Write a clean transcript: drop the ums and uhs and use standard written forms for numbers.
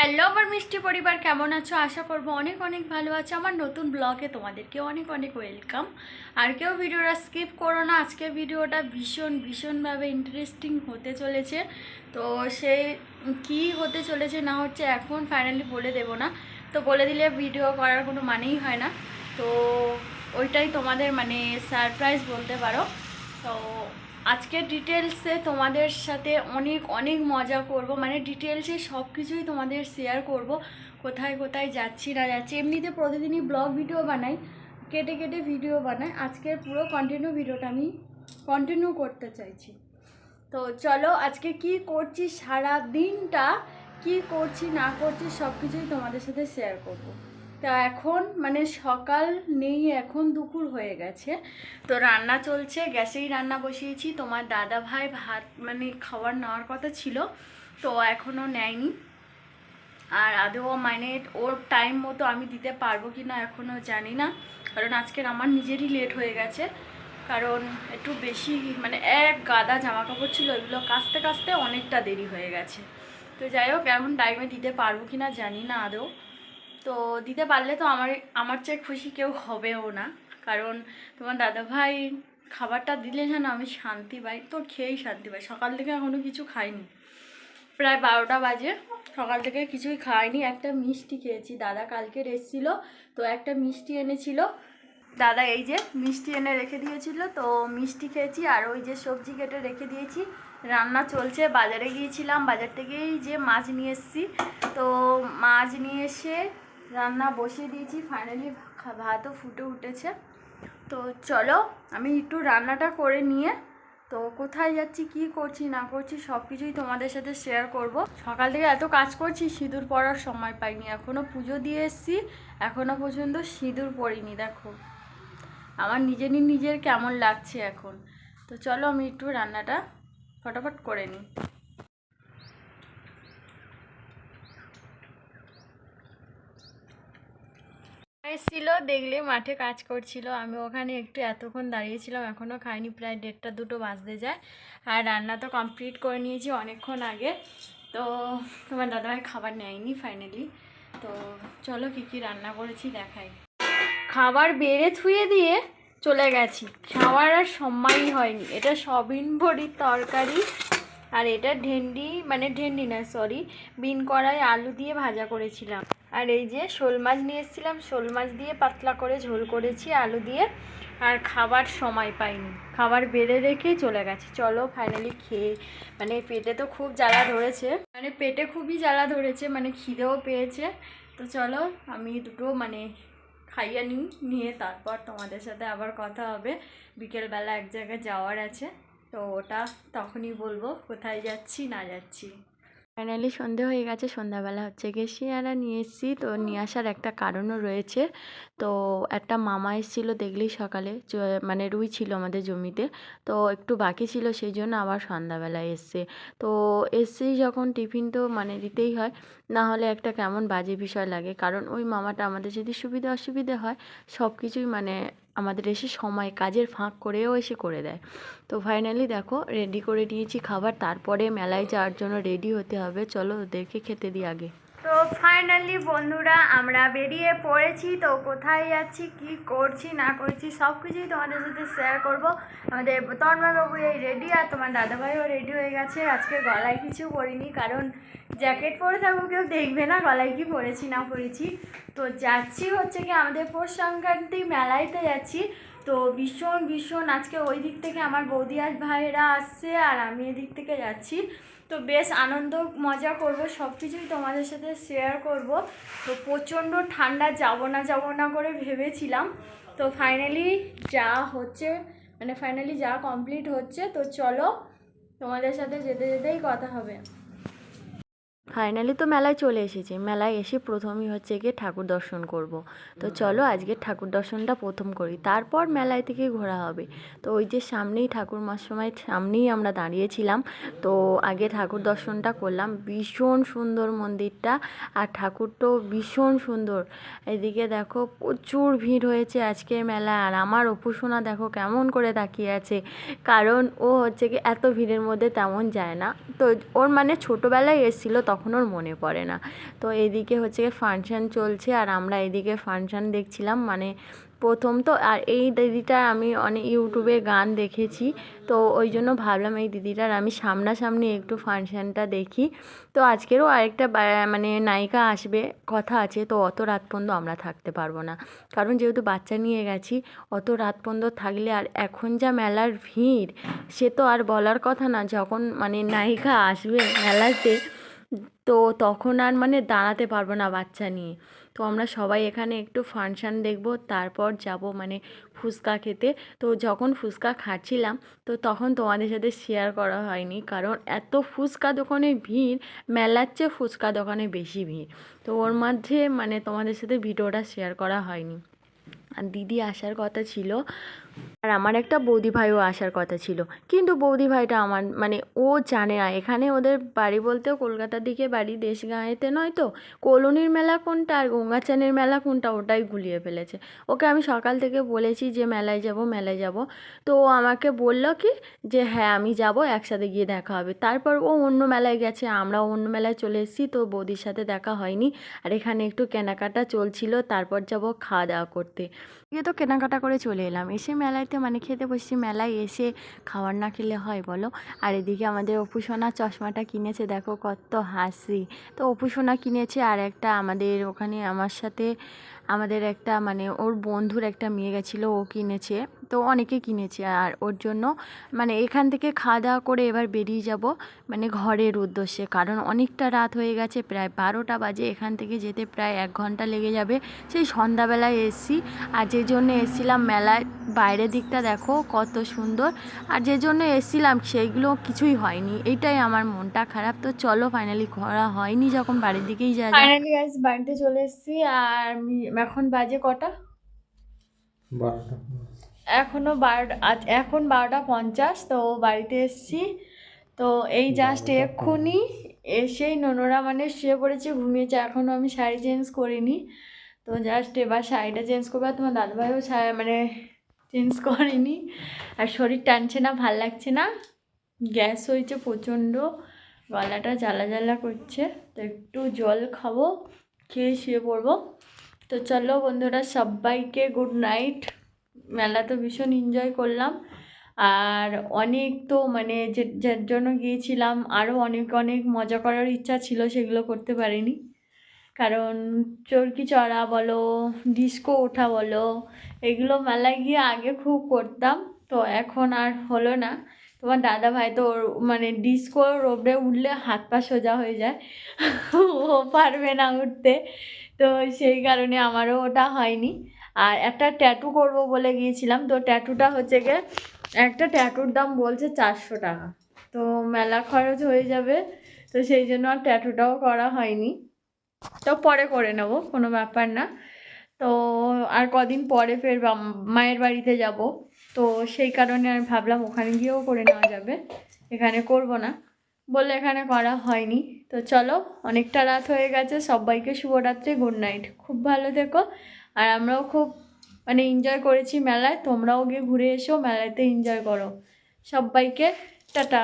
Hello আমার মিষ্টি পরিবার, কেমন আছো? আশা করবো অনেক অনেক ভালো আছো। আমার নতুন ব্লগে তোমাদেরকে অনেক অনেক ওয়েলকাম। আর কেউ ভিডিওটা স্কিপ করো না, আজকে ভিডিওটা ভীষণভাবে ইন্টারেস্টিং হতে চলেছে। তো সেই কি হতে চলেছে না হচ্ছে এখন ফাইনালি বলে দেবো না, তো বলে দিলে ভিডিও করার কোনো মানেই হয় না। তো ওইটাই তোমাদের মানে সারপ্রাইজ বলতে পারো। তো আজকে ডিটেলসে তোমাদের সাথে অনেক অনেক মজা করব, মানে ডিটেলসে সব কিছুই তোমাদের শেয়ার করব, কোথায় কোথায় যাচ্ছি না যাচ্ছি। এমনিতে প্রতিদিনই ব্লগ ভিডিও বানাই, কেটে কেটে ভিডিও বানাই। আজকের পুরো কন্টিনিউ ভিডিওটা আমি কন্টিনিউ করতে চাইছি। তো চলো আজকে কি করছি, সারা দিনটা কি করছি না করছি সব কিছুই তোমাদের সাথে শেয়ার করব। তো এখন মানে সকাল নেই, এখন দুপুর হয়ে গেছে। তো রান্না চলছে, গ্যাসেই রান্না বসিয়েছি। তোমার দাদা ভাই ভাত মানে খাবার নেওয়ার কথা ছিল, তো এখনও নেয়নি। আর আদৌ মানে ওর টাইম মতো আমি দিতে পারবো কি না এখনও জানি না, কারণ আজকের আমার নিজেরই লেট হয়ে গেছে। কারণ একটু বেশি মানে এক গাদা জামা কাপড় ছিল, ওইগুলো কাচতে কাচতে অনেকটা দেরি হয়ে গেছে। তো যাই হোক, এখন টাইমে দিতে পারবো কি না জানি না আদৌ। তো দিতে পারলে তো আমার চেয়ে খুশি কেউ হবেও না, কারণ তোমার দাদাভাই খাবারটা দিলে যেন আমি শান্তি পাই, তো খেয়েই শান্তি পাই। সকাল থেকে এখনও কিছু খাইনি, প্রায় 12টা বাজে, সকাল থেকে কিছুই খাইনি। একটা মিষ্টি খেয়েছি, দাদা কালকে এসেছিল তো একটা মিষ্টি এনেছিল দাদা, এই যে মিষ্টি এনে রেখে দিয়েছিল, তো মিষ্টি খেয়েছি। আর ওই যে সবজি কেটে রেখে দিয়েছি, রান্না চলছে। বাজারে গিয়েছিলাম, বাজার থেকেই যে মাছ নিয়ে এসেছি, তো মাছ নিয়ে এসে রান্না বসিয়ে দিয়েছি। ফাইনালি ভাতও ফুটে উঠেছে। তো চলো আমি একটু রান্নাটা করে নিয়ে তো কোথায় যাচ্ছি, কি করছি না করছি সব কিছুই তোমাদের সাথে শেয়ার করব। সকাল থেকে এত কাজ করছি, সিঁদুর পরার সময় পাইনি। এখনও পুজো দিয়ে এসেছি, এখনও পর্যন্ত সিঁদুর পরিনি। দেখো আমার নিজের কেমন লাগছে এখন। তো চলো আমি একটু রান্নাটা ফটাফট করে নিই। এসেছিল দেখলে মাঠে কাজ করছিল, আমি ওখানে একটু এতক্ষণ দাঁড়িয়েছিলাম, এখনও খাইনি, প্রায় 1টা 2টো বাজতে যায়। আর রান্না তো কমপ্লিট করে নিয়েছি অনেকক্ষণ আগে। তো তোমার দাদাভাই খাবার নেয়নি ফাইনালি। তো চলো কী কী রান্না করেছি দেখাই। খাবার বেড়ে থুয়ে দিয়ে চলে গেছি, খাওয়ার আর সময়ই হয়নি। এটা সবিন বড়ির তরকারি, আর এটা ভেন্ডি না সরি, বিন কড়াই আলু দিয়ে ভাজা করেছিলাম। আর এই যে শোল মাছ নিয়ে এসেছিলাম, শোল মাছ দিয়ে পাতলা করে ঝোল করেছি আলু দিয়ে। আর খাবার সময় পাইনি, খাবার বেড়ে রেখেই চলে গেছে। চলো ফাইনালি খেয়ে, মানে পেটে তো খুব জ্বালা ধরেছে, মানে পেটে খুবই জ্বালা ধরেছে, মানে খিদেও পেয়েছে। তো চলো আমি দুটো মানে খাইয়ে নিয়ে তারপর তোমাদের সাথে আবার কথা হবে। বিকেলবেলা এক জায়গায় যাওয়ার আছে, তো ওটা তখনই বলবো কোথায় যাচ্ছি না যাচ্ছি। ফাইনালি সন্ধে হয়ে গেছে, সন্ধ্যাবেলা হচ্ছে গিয়ে সিঙ্গারা নিয়ে এসেছি। তো নিয়ে আসার একটা কারণও রয়েছে। তো একটা মামা এসেছিল দেখলেই সকালে, মানে রুই ছিল আমাদের জমিতে, তো একটু বাকি ছিল, সেই জন্য আবার সন্ধ্যাবেলায় এসছে। তো এসেই যখন টিফিন তো মানে দিতেই হয়, না হলে একটা কেমন বাজে বিষয় লাগে। কারণ ওই মামাটা আমাদের যদি সুবিধা অসুবিধে হয় সব কিছুই মানে আমাদের এসে সময় কাজের ফাঁক করেও এসে করে দেয়। তো ফাইনালি দেখো রেডি করে নিয়েছি খাবার, তারপরে মেলায় যাওয়ার জন্য রেডি হতে হবে। চলো ওদেরকে খেতে দিই আগে। তো ফাইনালি বন্ধুরা আমরা বেরিয়ে পড়েছি। তো কোথায় যাচ্ছি, কি করছি না করছি সব কিছুই তোমাদের সাথে শেয়ার করব। আমাদের তন্ময়বাবু এই রেডি, আর তোমার দাদাভাইও রেডি হয়ে গেছে। আজকে গলায় কিছু পরিনি, কারণ জ্যাকেট পরে থাকবো, কেউ দেখবে না গলায় কি পরেছি না পরেছি। তো যাচ্ছি হচ্ছে কি আমাদের পৌষ সংক্রান্তি মেলাইতে যাচ্ছি। তো ভীষণ আজকে ওই দিক থেকে আমার বৌদি আর ভাইয়েরা আসছে, আর আমি এদিক থেকে যাচ্ছি। তো বেশ আনন্দ মজা করব, সব কিছুই তোমাদের সাথে শেয়ার করব। তো প্রচণ্ড ঠান্ডা, যাব না করে ভেবেছিলাম। তো ফাইনালি যা হচ্ছে, মানে ফাইনালি যা কমপ্লিট হচ্ছে। তো চলো তোমাদের সাথে যেতে যেতেই কথা হবে। ফাইনালি তো মেলায় চলে এসেছি, মেলায় এসে প্রথমেই হচ্ছে গিয়ে ঠাকুর দর্শন করব। তো চলো আজকে ঠাকুর দর্শনটা প্রথম করি, তারপর মেলায় থেকে ঘোরা হবে। তো ওই যে সামনেই ঠাকুরমার সময় সামনেই আমরা দাঁড়িয়েছিলাম, তো আগে ঠাকুর দর্শনটা করলাম। ভীষণ সুন্দর মন্দিরটা, আর ঠাকুরটাও ভীষণ সুন্দর। এদিকে দেখো প্রচুর ভিড় হয়েছে আজকের মেলা, আর আমার অপুসোনা দেখো কেমন করে তাকিয়ে আছে, কারণ ও হচ্ছে কি এত ভিড়ের মধ্যে তেমন যায় না। তো ওর মানে ছোটোবেলায় এসেছিলো, তখন ওর মনে পড়ে না। তো এদিকে হচ্ছে ফাংশান চলছে আর আমরা এদিকে ফাংশান দেখছিলাম, মানে প্রথম তো। আর এই দিদিটার আমি অনেক ইউটিউবে গান দেখেছি, তো ওই জন্য ভাবলাম এই দিদিটার আমি সামনাসামনি একটু ফাংশানটা দেখি। তো আজকেরও আরেকটা মানে নায়িকা আসবে কথা আছে, তো অত রাত পর্যন্ত আমরা থাকতে পারবো না, কারণ যেহেতু বাচ্চা নিয়ে গেছি, অত রাত পর্যন্ত থাকলে আর এখন যা মেলার ভিড় সে তো আর বলার কথা না। যখন মানে নায়িকা আসবে মেলাতে, তো তখন আর মানে দাঁড়াতে পারবো না বাচ্চা নিয়ে। তো আমরা সবাই এখানে একটু ফাংশান দেখব, তারপর যাব মানে ফুচকা খেতে। তো যখন ফুচকা খাচ্ছিলাম, তো তখন তোমাদের সাথে শেয়ার করা হয়নি, কারণ এত ফুচকা দোকানে ভিড়, মেলার চেয়ে ফুচকা দোকানে বেশি ভিড়। তো ওর মাঝে মানে তোমাদের সাথে ভিডিওটা শেয়ার করা হয়নি। আর দিদি আসার কথা ছিল, আর আমার একটা বৌদি ভাইও আসার কথা ছিল, কিন্তু বৌদি ভাইটা আমার মানে ও জানে না এখানে ওদের বাড়ি বলতেও কলকাতার দিকে বাড়ি, দেশগাঁয়েতে নয়। তো কলোনির মেলা কোনটা আর গঙ্গাচানের মেলা কোনটা ওটাই গুলিয়ে ফেলেছে। ওকে আমি সকাল থেকে বলেছি যে মেলায় যাব মেলায় যাব, তো ও আমাকে বলল কি যে হ্যাঁ আমি যাব, একসাথে গিয়ে দেখা হবে। তারপর ও অন্য মেলায় গেছে, আমরাও অন্য মেলায় চলে এসেছি, তো বৌদির সাথে দেখা হয়নি। আর এখানে একটু কেনাকাটা চলছিল, তারপর যাব খাওয়া দাওয়া করতে। গিয়ে তো কেনাকাটা করে চলে এলাম, এসে মেলাতে মানে খেতে বসছি। মেলায় এসে খাবার না খেলে হয় বলো? আর এদিকে আমাদের অপুসোনা চশমাটা কিনেছে, দেখো কত হাসি। তো অপুসোনা কিনেছে, আর একটা আমাদের ওখানে আমার সাথে আমাদের একটা মানে ওর বন্ধুর একটা মেয়ে গেছিলো, ও কিনেছে। তো অনেকে কিনেছে, আর ওর জন্য মানে এখান থেকে খাওয়া দাওয়া করে এবার বেরিয়ে যাব মানে ঘরের উদ্দেশ্যে, কারণ অনেকটা রাত হয়ে গেছে, প্রায় 12টা বাজে। এখান থেকে যেতে প্রায় 1 ঘন্টা লেগে যাবে। সেই সন্ধ্যাবেলায় এসছি, আর যে জন্য এসেছিলাম মেলায় বাইরের দিকটা দেখো কত সুন্দর, আর যে জন্য এসেছিলাম সেইগুলো কিছুই হয়নি, এইটাই আমার মনটা খারাপ। তো চলো ফাইনালি ঘোরা হয়নি যখন বাড়ির দিকেই যাই। ফাইনালি গাইস বাড়িতে চলে এসেছি, আর এখন বাজে কটা? 12টা। এখন 12:50। তো বাড়িতে এসেছি, তো এই জাস্ট এক্ষুনি এসেই নোনরা মানে শুয়ে পড়েছে, ঘুমিয়েছে। এখনও আমি শাড়ি চেঞ্জ করিনি, তো জাস্ট এবার শাড়িটা চেঞ্জ করবো। আর তোমার দাদাভাইও মানে চেঞ্জ করেনি। আর শরীর টানছে না, ভাল লাগছে না, গ্যাস হয়েছে প্রচণ্ড, গলাটা জ্বালা জ্বালা করছে। তো একটু জল খাবো, খেয়ে শুয়ে পড়বো। তো চলো বন্ধুরা, সবাইকে গুড নাইট। মেলা তো ভীষণ এনজয় করলাম, আর অনেক তো মানে যার জন্য গিয়েছিলাম আরও অনেক অনেক মজা করার ইচ্ছা ছিল, সেগুলো করতে পারিনি। কারণ চরকি চড়া বলো, ডিস্কো ওঠা বলো, এগুলো মেলায় গিয়ে আগে খুব করতাম, তো এখন আর হলো না। তোমার দাদা ভাই তো মানে ডিস্কো রোবড়ে উঠলে হাত পা সোজা হয়ে যায়, ও পারবে না উঠতে, তো সেই কারণে আমারও ওটা হয়নি। আর একটা ট্যাটু করব বলে গিয়েছিলাম, তো ট্যাটুটা হচ্ছে গিয়ে একটা ট্যাটুর দাম বলছে 400 টাকা, তো মেলা খরচ হয়ে যাবে, তো সেই জন্য আর ট্যাটুটাও করা হয়নি। তো পরে করে নেবো, কোনো ব্যাপার না। তো আর কদিন পরে ফের মায়ের বাড়িতে যাব, তো সেই কারণে আর ভাবলাম ওখানে গিয়েও করে নেওয়া যাবে, এখানে করব না বলে এখানে করা হয়নি। তো চলো, অনেকটা রাত হয়ে গেছে, সবাইকে শুভরাত্রি, গুড নাইট, খুব ভালো থেকো। আর আমরাও খুব মানে এনজয় করেছি মেলায়, তোমরাও গিয়ে ঘুরে এসো, মেলাতে এনজয় করো। সবাইকে টাটা।